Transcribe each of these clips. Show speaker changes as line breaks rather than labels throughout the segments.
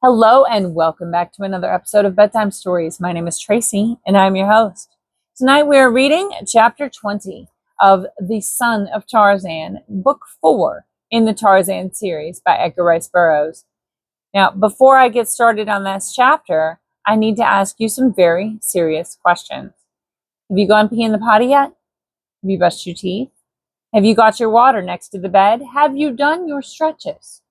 Hello and welcome back to another episode of Bedtime Stories. My name is Tracy and I'm your host. Tonight we are reading chapter 20 of The Son of Tarzan, book 4 in the Tarzan series by Edgar Rice Burroughs. Now, before I get started on this chapter, I need to ask you some very serious questions. Have you gone pee in the potty yet? Have you brushed your teeth? Have you got your water next to the bed? Have you done your stretches?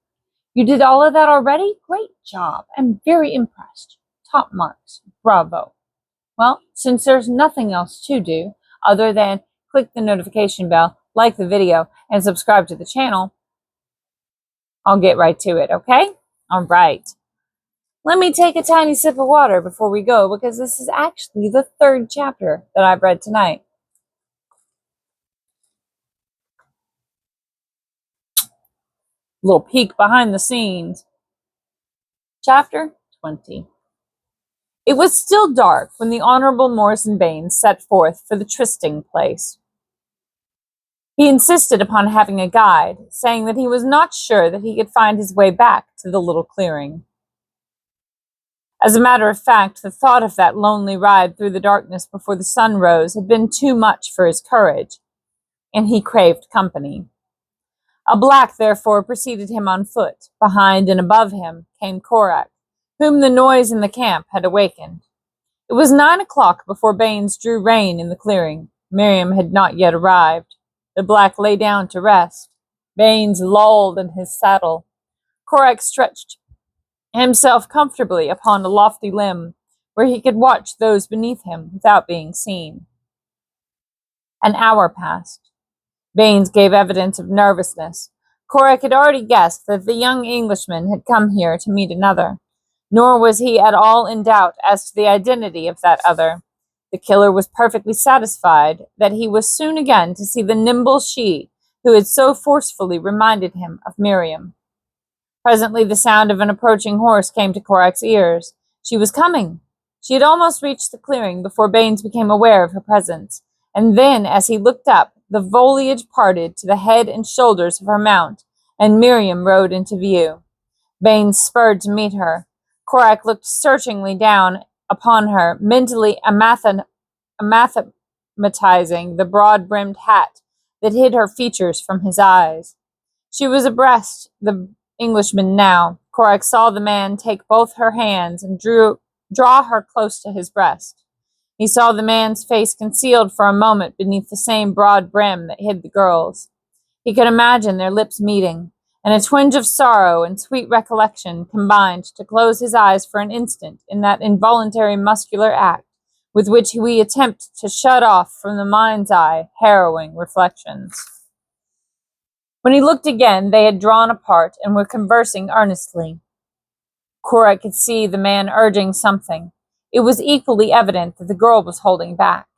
You did all of that already? Great job. I'm very impressed. Top marks. Bravo. Well, since there's nothing else to do other than click the notification bell, like the video, and subscribe to the channel, I'll get right to it, okay? All right. Let me take a tiny sip of water before we go because this is actually the third chapter that I've read tonight. Little peek behind the scenes. Chapter 20. It was still dark when the Honorable Morrison Baines set forth for the trysting place. He insisted upon having a guide, saying that he was not sure that he could find his way back to the little clearing. As a matter of fact, the thought of that lonely ride through the darkness before the sun rose had been too much for his courage, and he craved company. A black, therefore, preceded him on foot. Behind and above him came Korak, whom the noise in the camp had awakened. It was 9 o'clock before Baines drew rein in the clearing. Meriem had not yet arrived. The black lay down to rest. Baines lolled in his saddle. Korak stretched himself comfortably upon a lofty limb, where he could watch those beneath him without being seen. An hour passed. Baines gave evidence of nervousness. Korak had already guessed that the young Englishman had come here to meet another. Nor was he at all in doubt as to the identity of that other. The killer was perfectly satisfied that he was soon again to see the nimble she who had so forcefully reminded him of Meriem. Presently the sound of an approaching horse came to Korak's ears. She was coming. She had almost reached the clearing before Baines became aware of her presence, and then, as he looked up, the foliage parted to the head and shoulders of her mount, and Meriem rode into view. Baines spurred to meet her. Korak looked searchingly down upon her, mentally anathematizing the broad-brimmed hat that hid her features from his eyes. She was abreast the Englishman now. Korak saw the man take both her hands and draw her close to his breast. He saw the man's face concealed for a moment beneath the same broad brim that hid the girl's. He could imagine their lips meeting, and a twinge of sorrow and sweet recollection combined to close his eyes for an instant in that involuntary muscular act with which we attempt to shut off from the mind's eye harrowing reflections. When he looked again, they had drawn apart and were conversing earnestly. Korak could see the man urging something. It was equally evident that the girl was holding back.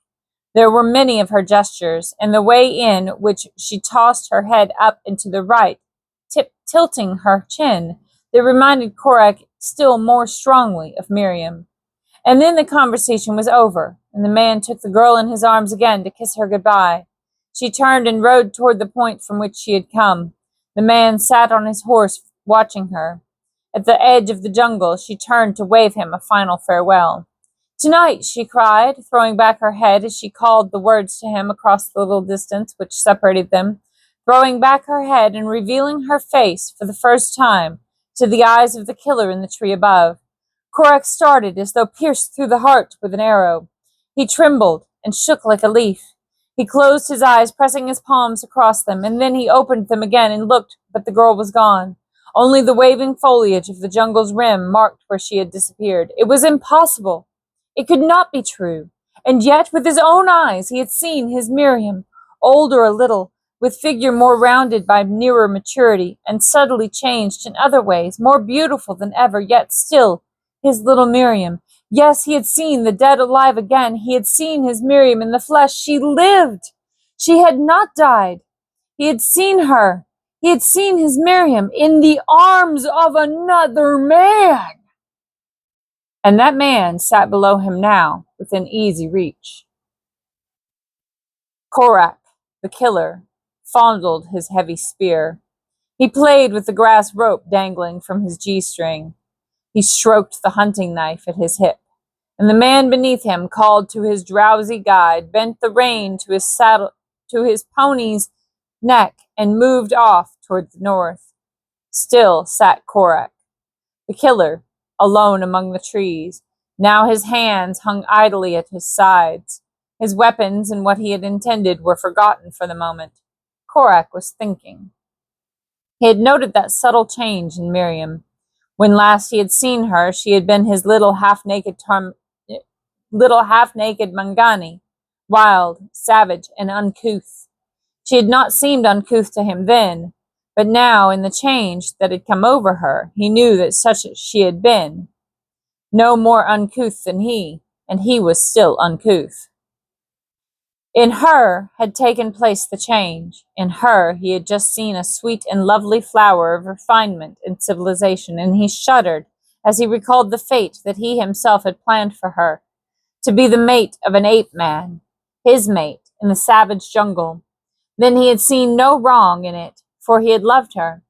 There were many of her gestures, and the way in which she tossed her head up and to the right, tilting her chin, that reminded Korak still more strongly of Meriem. And then the conversation was over, and the man took the girl in his arms again to kiss her goodbye. She turned and rode toward the point from which she had come. The man sat on his horse, watching her. At the edge of the jungle, she turned to wave him a final farewell. "Tonight," she cried, throwing back her head as she called the words to him across the little distance which separated them, throwing back her head and revealing her face for the first time to the eyes of the killer in the tree above. Korak started as though pierced through the heart with an arrow. He trembled and shook like a leaf. He closed his eyes, pressing his palms across them, and then he opened them again and looked, but the girl was gone. Only the waving foliage of the jungle's rim marked where she had disappeared. It was impossible. It could not be true. And yet, with his own eyes, he had seen his Meriem, older a little, with figure more rounded by nearer maturity, and subtly changed in other ways, more beautiful than ever, yet still his little Meriem. Yes, he had seen the dead alive again. He had seen his Meriem in the flesh. She lived. She had not died. He had seen her. He had seen his Meriem in the arms of another man. And that man sat below him now, within easy reach. Korak, the killer, fondled his heavy spear. He played with the grass rope dangling from his G-string. He stroked the hunting knife at his hip, and the man beneath him called to his drowsy guide, bent the rein to his pony's neck, and moved off toward the north. Still sat Korak, the killer, alone among the trees. Now his hands hung idly at his sides. His weapons and what he had intended were forgotten for the moment. Korak was thinking. He had noted that subtle change in Meriem. When last he had seen her, she had been his little half-naked Mangani, wild, savage, and uncouth. She had not seemed uncouth to him then, but now, in the change that had come over her, he knew that such as she had been, no more uncouth than he, and he was still uncouth. In her had taken place the change. In her he had just seen a sweet and lovely flower of refinement and civilization, and he shuddered as he recalled the fate that he himself had planned for her, to be the mate of an ape-man, his mate in the savage jungle. Then he had seen no wrong in it, for he had loved her,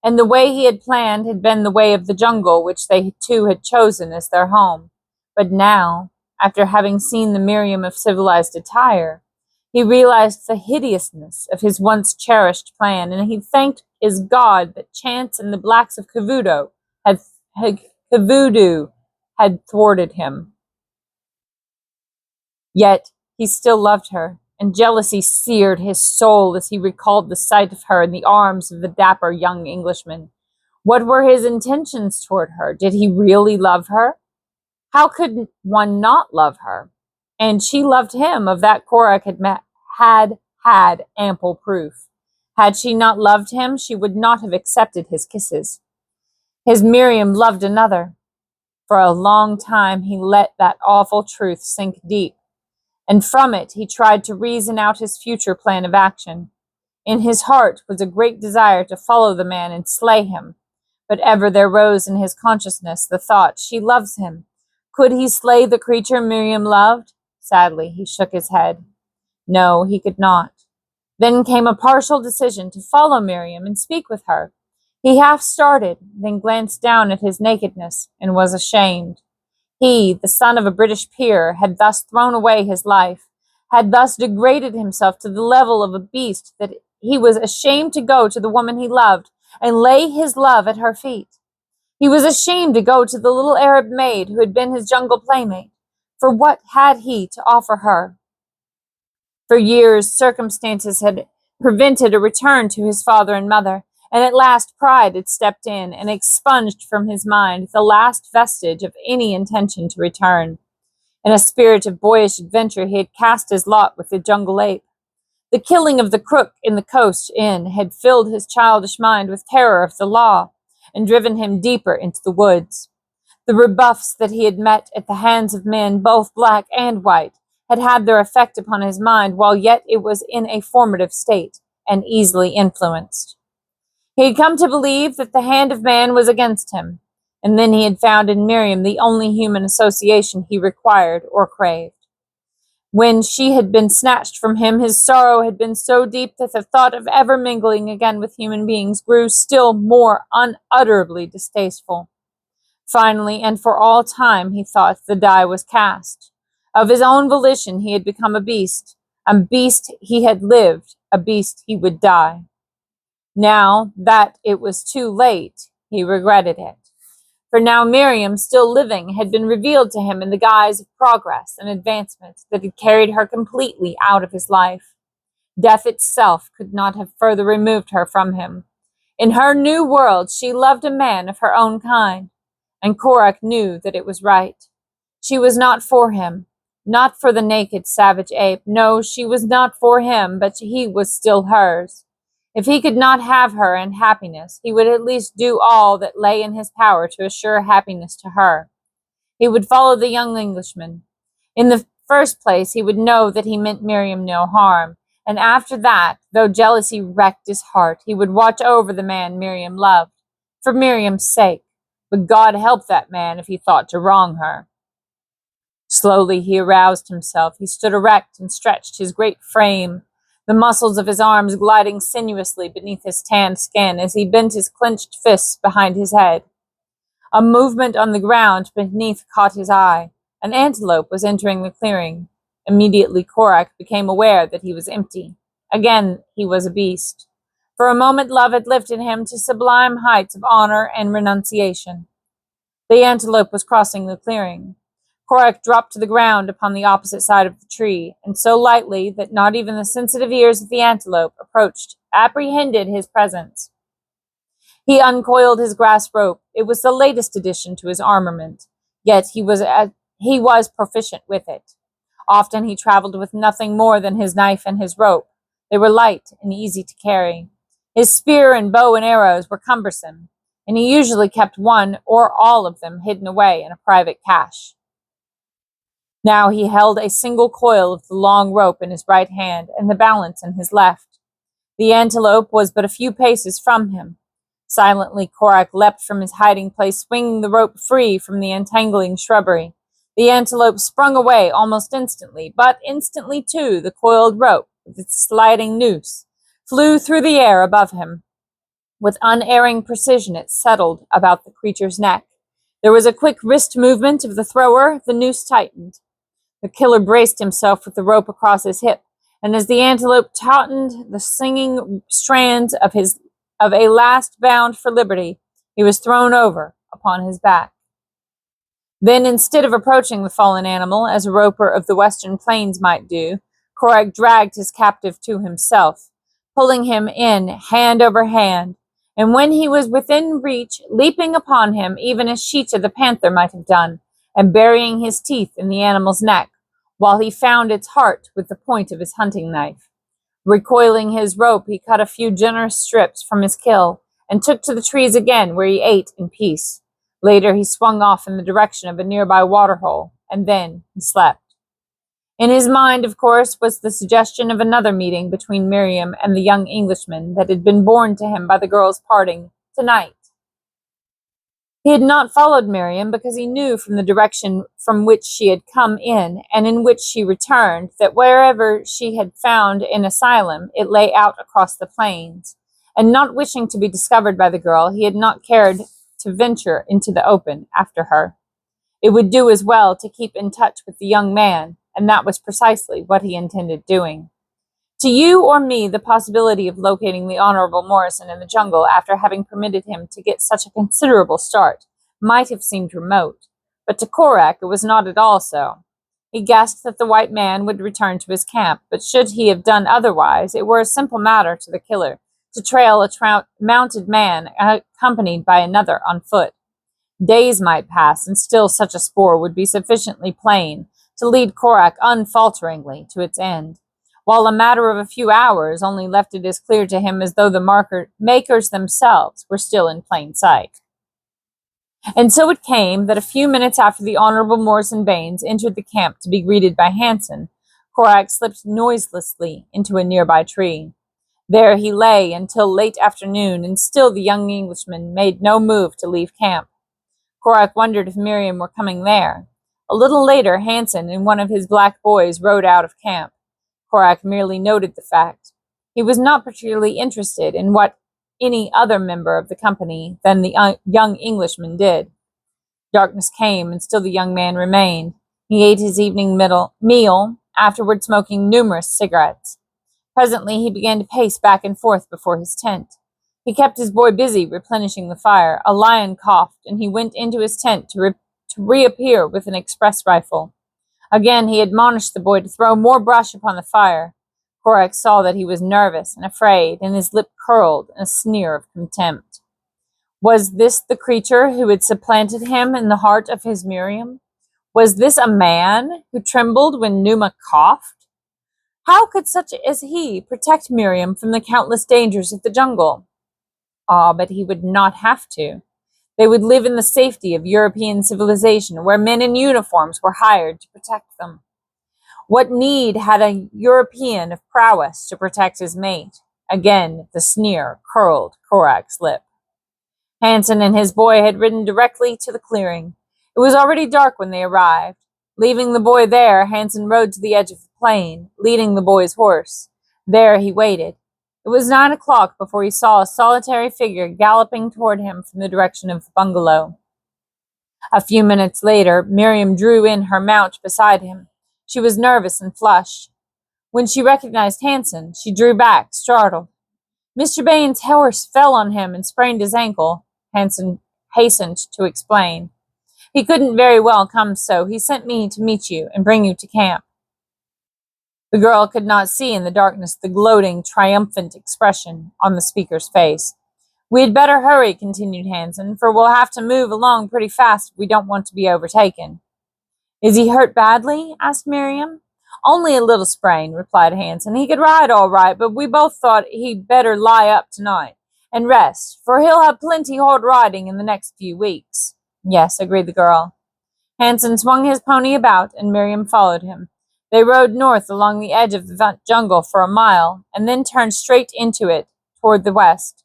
and the way he had planned had been the way of the jungle which they two had chosen as their home. But now, after having seen the Meriem of civilized attire, he realized the hideousness of his once cherished plan, and he thanked his God that chance and the blacks of Kavudu had thwarted him. Yet he still loved her, and jealousy seared his soul as he recalled the sight of her in the arms of the dapper young Englishman. What were his intentions toward her? Did he really love her? How could one not love her? And she loved him. Of that Korak had ample proof. Had she not loved him, she would not have accepted his kisses. His Meriem loved another. For a long time he let that awful truth sink deep, and from it he tried to reason out his future plan of action. In his heart was a great desire to follow the man and slay him, but ever there rose in his consciousness the thought, she loves him. Could he slay the creature Meriem loved? Sadly, he shook his head. No, he could not. Then came a partial decision to follow Meriem and speak with her. He half started, then glanced down at his nakedness, and was ashamed. He, the son of a British peer, had thus thrown away his life, had thus degraded himself to the level of a beast, that he was ashamed to go to the woman he loved and lay his love at her feet. He was ashamed to go to the little Arab maid who had been his jungle playmate, for what had he to offer her? For years, circumstances had prevented a return to his father and mother, and at last pride had stepped in and expunged from his mind the last vestige of any intention to return. In a spirit of boyish adventure, he had cast his lot with the jungle ape. The killing of the crook in the coast inn had filled his childish mind with terror of the law and driven him deeper into the woods. The rebuffs that he had met at the hands of men, both black and white, had had their effect upon his mind, while yet it was in a formative state and easily influenced. He had come to believe that the hand of man was against him, and then he had found in Meriem the only human association he required or craved. When she had been snatched from him, his sorrow had been so deep that the thought of ever mingling again with human beings grew still more unutterably distasteful. Finally, and for all time, he thought, the die was cast. Of his own volition, he had become a beast he had lived, a beast he would die. Now that it was too late, he regretted it. For now Meriem, still living, had been revealed to him in the guise of progress and advancement that had carried her completely out of his life. Death itself could not have further removed her from him. In her new world, she loved a man of her own kind, and Korak knew that it was right. She was not for him, not for the naked savage ape. No, she was not for him, but he was still hers. If he could not have her and happiness, he would at least do all that lay in his power to assure happiness to her. He would follow the young Englishman. In the first place, he would know that he meant Meriem no harm, and after that, though jealousy wrecked his heart, he would watch over the man Meriem loved, for Meriem's sake. But God help that man if he thought to wrong her. Slowly he aroused himself. He stood erect and stretched his great frame, the muscles of his arms gliding sinuously beneath his tanned skin as he bent his clenched fists behind his head. A movement on the ground beneath caught his eye. An antelope was entering the clearing. Immediately Korak became aware that he was empty. Again he was a beast. For a moment love had lifted him to sublime heights of honor and renunciation. The antelope was crossing the clearing. Korak dropped to the ground upon the opposite side of the tree, and so lightly that not even the sensitive ears of the antelope apprehended his presence. He uncoiled his grass rope. It was the latest addition to his armament, yet he was proficient with it. Often he traveled with nothing more than his knife and his rope. They were light and easy to carry. His spear and bow and arrows were cumbersome, and he usually kept one or all of them hidden away in a private cache. Now he held a single coil of the long rope in his right hand and the balance in his left. The antelope was but a few paces from him. Silently Korak leapt from his hiding place, swinging the rope free from the entangling shrubbery. The antelope sprung away almost instantly, but instantly too the coiled rope, with its sliding noose, flew through the air above him. With unerring precision it settled about the creature's neck. There was a quick wrist movement of the thrower, the noose tightened. The killer braced himself with the rope across his hip, and as the antelope tautened the singing strands of a last bound for liberty, he was thrown over upon his back. Then, instead of approaching the fallen animal, as a roper of the western plains might do, Korak dragged his captive to himself, pulling him in hand over hand, and when he was within reach, leaping upon him even as Sheeta the panther might have done, and burying his teeth in the animal's neck, while he found its heart with the point of his hunting knife. Recoiling his rope, he cut a few generous strips from his kill, and took to the trees again, where he ate in peace. Later he swung off in the direction of a nearby waterhole, and then he slept. In his mind, of course, was the suggestion of another meeting between Meriem and the young Englishman that had been borne to him by the girl's parting tonight. He had not followed Meriem because he knew from the direction from which she had come in and in which she returned that wherever she had found an asylum, it lay out across the plains. And not wishing to be discovered by the girl, he had not cared to venture into the open after her. It would do as well to keep in touch with the young man, and that was precisely what he intended doing. To you or me, the possibility of locating the Honorable Morrison in the jungle after having permitted him to get such a considerable start might have seemed remote, but to Korak it was not at all so. He guessed that the white man would return to his camp, but should he have done otherwise, it were a simple matter to the killer to trail a mounted man accompanied by another on foot. Days might pass, and still such a spoor would be sufficiently plain to lead Korak unfalteringly to its end, while a matter of a few hours only left it as clear to him as though the makers themselves were still in plain sight. And so it came that a few minutes after the Honorable Morrison Baines entered the camp to be greeted by Hansen, Korak slipped noiselessly into a nearby tree. There he lay until late afternoon, and still the young Englishman made no move to leave camp. Korak wondered if Meriem were coming there. A little later, Hansen and one of his black boys rode out of camp. Korak merely noted the fact. He was not particularly interested in what any other member of the company than the young Englishman did. Darkness came, and still the young man remained. He ate his evening meal, afterward smoking numerous cigarettes. Presently he began to pace back and forth before his tent. He kept his boy busy replenishing the fire. A lion coughed, and he went into his tent to reappear with an express rifle. Again he admonished the boy to throw more brush upon the fire. Korak saw that he was nervous and afraid, and his lip curled in a sneer of contempt. Was this the creature who had supplanted him in the heart of his Meriem? Was this a man who trembled when Numa coughed? How could such as he protect Meriem from the countless dangers of the jungle? Ah, but he would not have to. They would live in the safety of European civilization, where men in uniforms were hired to protect them. What need had a European of prowess to protect his mate? Again, the sneer curled Korak's lip. Hansen and his boy had ridden directly to the clearing. It was already dark when they arrived. Leaving the boy there, Hansen rode to the edge of the plain, leading the boy's horse. There he waited. It was 9 o'clock before he saw a solitary figure galloping toward him from the direction of the bungalow. A few minutes later, Meriem drew in her mount beside him. She was nervous and flushed. When she recognized Hanson, she drew back, startled. Mr. Bain's horse fell on him and sprained his ankle, Hanson hastened to explain. He couldn't very well come, so he sent me to meet you and bring you to camp. The girl could not see in the darkness the gloating, triumphant expression on the speaker's face. We had better hurry, continued Hanson, for we'll have to move along pretty fast if we don't want to be overtaken. Is he hurt badly? Asked Meriem. Only a little sprain, replied Hanson. He could ride all right, but we both thought he'd better lie up tonight and rest, for he'll have plenty hard riding in the next few weeks. Yes, agreed the girl. Hanson swung his pony about, and Meriem followed him. They rode north along the edge of the jungle for a mile, and then turned straight into it, toward the west.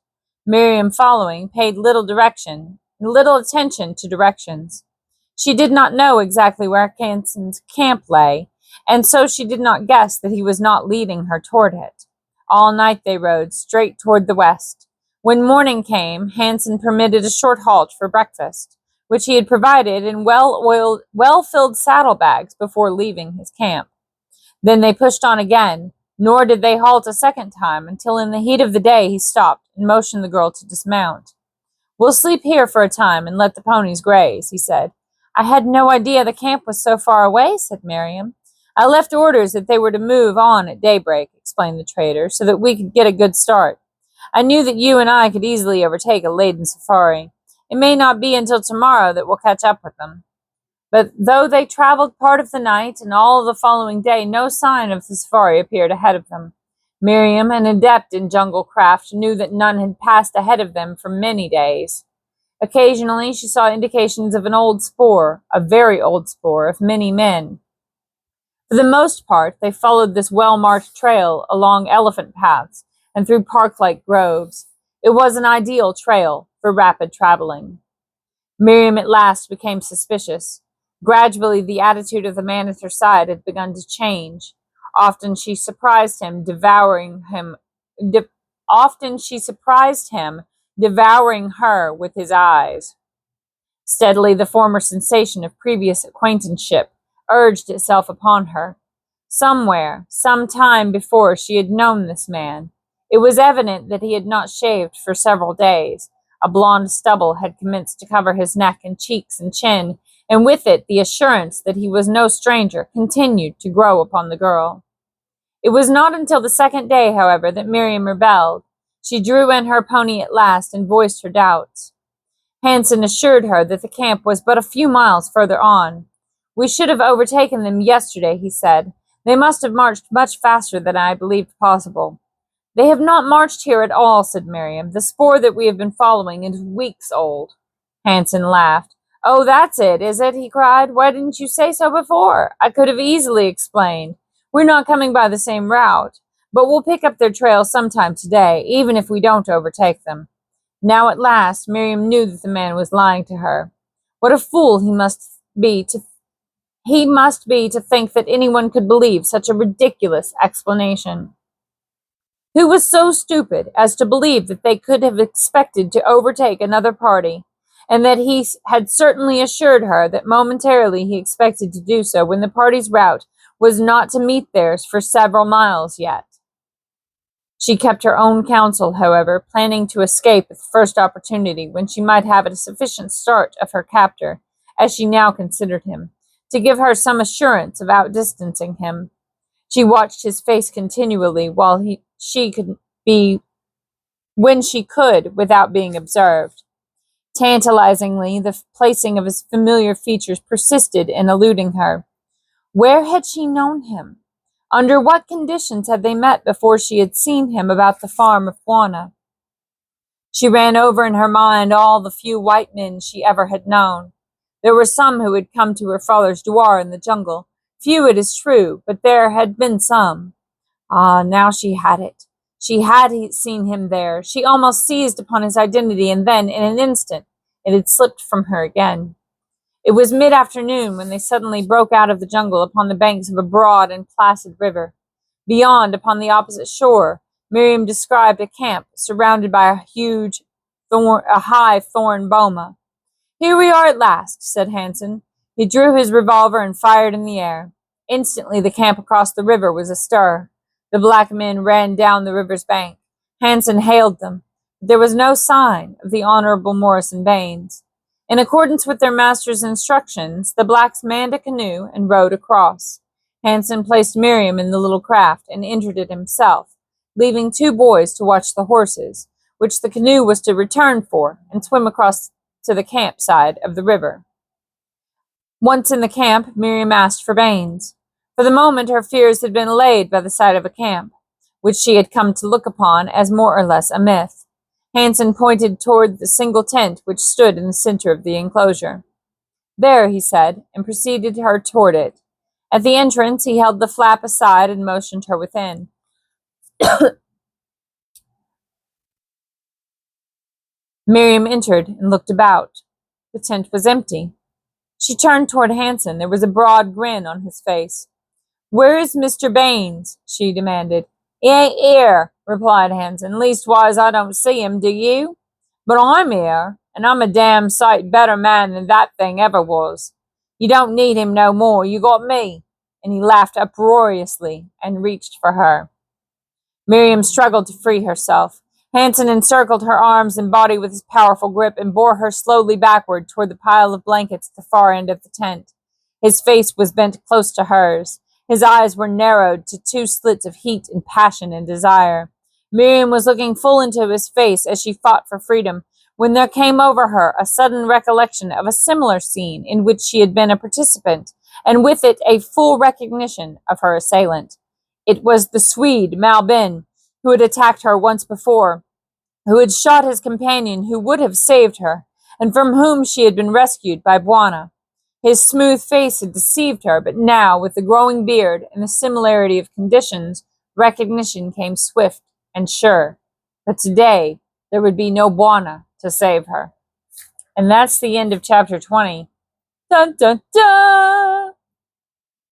Meriem, following, paid little attention to directions. She did not know exactly where Hanson's camp lay, and so she did not guess that he was not leading her toward it. All night they rode, straight toward the west. When morning came, Hanson permitted a short halt for breakfast, which he had provided in well-filled saddlebags before leaving his camp. Then they pushed on again, nor did they halt a second time until in the heat of the day he stopped and motioned the girl to dismount. We'll sleep here for a time and let the ponies graze, he said. I had no idea the camp was so far away, said Meriem. I left orders that they were to move on at daybreak, explained the trader, so that we could get a good start. I knew that you and I could easily overtake a laden safari. It may not be until tomorrow that we'll catch up with them. But though they traveled part of the night and all of the following day, no sign of the safari appeared ahead of them. Meriem, an adept in jungle craft, knew that none had passed ahead of them for many days. Occasionally, she saw indications of an old spoor, a very old spoor, of many men. For the most part, they followed this well-marked trail along elephant paths and through park-like groves. It was an ideal trail for rapid traveling. Meriem at last became suspicious. Gradually, the attitude of the man at her side had begun to change. Often she surprised him devouring her with his eyes. Steadily, the former sensation of previous acquaintanceship urged itself upon her. Somewhere, some time before, she had known this man. It was evident that he had not shaved for several days. A blond stubble had commenced to cover his neck and cheeks and chin, and with it the assurance that he was no stranger continued to grow upon the girl. It was not until the second day, however, that Meriem rebelled. She drew in her pony at last and voiced her doubts. Hanson assured her that the camp was but a few miles further on. We should have overtaken them yesterday, he said. They must have marched much faster than I believed possible. They have not marched here at all, said Meriem. The spoor that we have been following is weeks old. Hanson laughed. Oh, that's it, is it? He cried. Why didn't you say so before? I could have easily explained. We're not coming by the same route, but we'll pick up their trail sometime today, even if we don't overtake them. Now at last, Meriem knew that the man was lying to her. What a fool he must be to think that anyone could believe such a ridiculous explanation. Who was so stupid as to believe that they could have expected to overtake another party, and that he had certainly assured her that momentarily he expected to do so when the party's route was not to meet theirs for several miles yet. She kept her own counsel, however, planning to escape at the first opportunity when she might have a sufficient start of her captor, as she now considered him, to give her some assurance of outdistancing him. She watched his face continually when she could, without being observed. Tantalizingly, the placing of his familiar features persisted in eluding her. Where had she known him? Under what conditions had they met before she had seen him about the farm of Juana? She ran over in her mind all the few white men she ever had known. There were some who had come to her father's douar in the jungle. Few, it is true, but there had been some. Ah, now she had it. She had seen him there. She almost seized upon his identity, and then, in an instant, it had slipped from her again. It was mid-afternoon when they suddenly broke out of the jungle upon the banks of a broad and placid river. Beyond, upon the opposite shore, Meriem described a camp surrounded by a high thorn boma. "Here we are at last," said Hansen. He drew his revolver and fired in the air. Instantly the camp across the river was astir. The black men ran down the river's bank. Hansen hailed them, but there was no sign of the Honorable Morrison Baines. In accordance with their master's instructions, the blacks manned a canoe and rowed across. Hansen placed Meriem in the little craft and entered it himself, leaving 2 boys to watch the horses, which the canoe was to return for and swim across to the camp side of the river. Once in the camp, Meriem asked for Baines. For the moment, her fears had been allayed by the sight of a camp, which she had come to look upon as more or less a myth. Hansen pointed toward the single tent which stood in the center of the enclosure. "There," he said, and preceded her toward it. At the entrance, he held the flap aside and motioned her within. Meriem entered and looked about. The tent was empty. She turned toward Hansen. There was a broad grin on his face. "Where is Mr. Baines?" she demanded. "He ain't here," replied Hansen. "Leastwise, I don't see him, do you? But I'm here, and I'm a damn sight better man than that thing ever was. You don't need him no more. You got me." And he laughed uproariously and reached for her. Meriem struggled to free herself. Hansen encircled her arms and body with his powerful grip and bore her slowly backward toward the pile of blankets at the far end of the tent. His face was bent close to hers. His eyes were narrowed to 2 slits of heat and passion and desire. Meriem was looking full into his face as she fought for freedom, when there came over her a sudden recollection of a similar scene in which she had been a participant, and with it a full recognition of her assailant. It was the Swede, Malbin, who had attacked her once before, who had shot his companion who would have saved her, and from whom she had been rescued by Bwana. His smooth face had deceived her, but now, with the growing beard and the similarity of conditions, recognition came swift and sure. But today, there would be no Bwana to save her. And that's the end of chapter 20. Dun, dun, dun!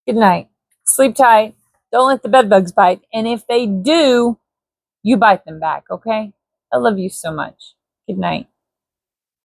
Good night. Sleep tight. Don't let the bedbugs bite. And if they do, you bite them back, okay? I love you so much. Good night.